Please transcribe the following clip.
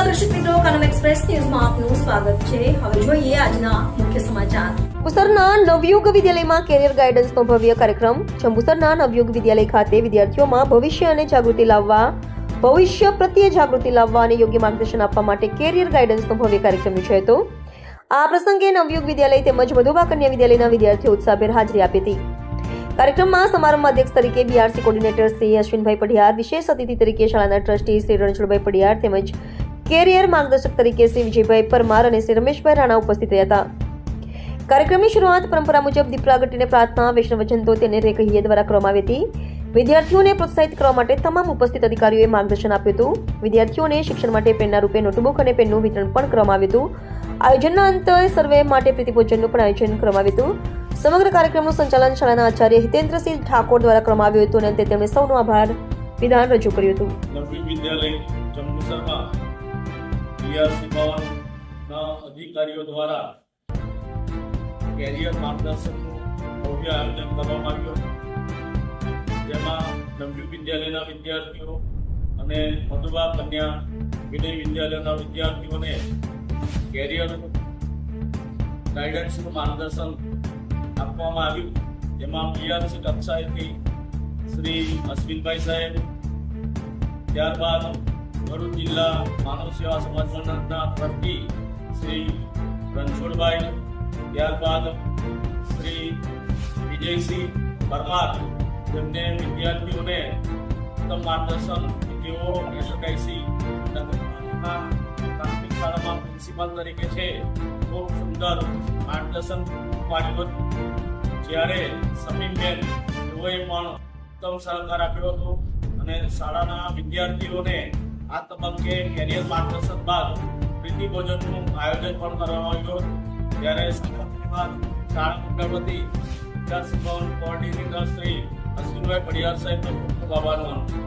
નમસ્કાર દર્શક મિત્રો, કનમ એક્સપ્રેસ ન્યૂઝમાં આપનું સ્વાગત છે। હવે જોઈએ આજના મુખ્ય સમાચાર। જંબુસરના નવયુગ વિદ્યાલયમાં કેરિયર ગાઈડન્સનો ભવ્ય કાર્યક્રમ। જંબુસરના નવયુગ વિદ્યાલય ખાતે વિદ્યાર્થીઓમાં ભવિષ્ય પ્રત્યે જાગૃતિ લાવવા અને યોગ્ય માર્ગદર્શન આપવા માટે કેરિયર ગાઈડન્સનો ભવ્ય કાર્યક્રમ યોજાયો હતો। આ પ્રસંગે નવયુગ વિદ્યાલય તેમજ મધુબા કન્યા વિદ્યાલયના વિદ્યાર્થીઓ ઉત્સાહભેર હાજરી આપી હતી। કાર્યક્રમમાં સમારંભમાં અધ્યક્ષ તરીકે બીઆરસી કોર્ડિનેટર શ્રી અશ્વિનભાઈ પઢિયાર, વિશેષ અતિથિ તરીકે શાળાના ટ્રસ્ટી શ્રી રણછોડભાઈ પઢિયાર તેમજ કેરિયર માર્ગદર્શક તરીકે શ્રી વિજયભાઈ પરમાર અને શ્રી રમેશભાઈ રાણા ઉપસ્થિત રહ્યા હતા। કાર્યક્રમની શરૂઆત પરંપરા મુજબ દીપ પ્રાગટ્યને પ્રાર્થના વૈષ્ણવજન તેને રે કહીએ દ્વારા કરવામાં આવી હતી। વિદ્યાર્થીઓને પ્રોત્સાહિત કરવા માટે તમામ ઉપસ્થિત અધિકારીઓએ માર્ગદર્શન આપ્યું હતું। વિદ્યાર્થીઓને શિક્ષણ માટે પેનના રૂપે નોટબુક અને પેનનું વિતરણ પણ કરવામાં આવ્યું હતું। આયોજનના અંતે સર્વે માટે પ્રીતિભોજનનું પણ આયોજન કરવામાં આવ્યું હતું। સમગ્ર કાર્યક્રમનું સંચાલન શાળાના આચાર્ય હિતેન્દ્રસિંહ ઠાકોર દ્વારા કરવામાં આવ્યું હતું અને અંતે તેમણે સૌનો આભાર વિધાન રજૂ કર્યું હતું। નવયુગ વિદ્યાલય જંબુસરમાં બીઆરસી ભવનના અધિકારીઓ દ્વારા કેરિયર માર્ગદર્શનનું ભવ્ય આયોજન કરવામાં આવ્યું, જેમાં નવયુગ વિદ્યાલયના વિદ્યાર્થીઓ અને મધુબા કન્યા વિનય વિદ્યાલયના વિદ્યાર્થીઓને કેરિયર ગાઈડન્સનું માર્ગદર્શન આપવામાં આવ્યું, જેમાં બીઆરસી કક્ષાએથી શ્રી અશ્વિનભાઈ સાહેબ, ત્યારબાદ ભરૂચ જિલ્લા માનવ સેવા સમાજ મંડળના ટ્રસ્ટી શ્રી રણછોડભાઈ, ત્યારબાદ શ્રી વિજયસિંહ પરમાર, જેમને વિદ્યાર્થીઓને ઉત્તમ માર્ગદર્શન તેઓ એસએસઆઈસી પ્રાથમિક શાળામાં પ્રિન્સિપાલ તરીકે છે, ખૂબ સુંદર માર્ગદર્શન પાડ્યું હતું। જ્યારે સમીમબેન તેઓએ પણ ઉત્તમ સહકાર આપ્યો હતો અને શાળાના વિદ્યાર્થીઓને આ તબક્કે કેરિયર માર્ગદર્શન બાદ પ્રીતિભોજનનું આયોજન પણ કરવામાં આવ્યું હતું। ત્યારે શાળા મંડળ વતી વિદ્યાર્થી ભવન કોઓર્ડિનેટર શ્રી અશ્વિનભાઈ પઢિયાર સાહેબનો ખૂબ ખૂબ આભાર માનું છું।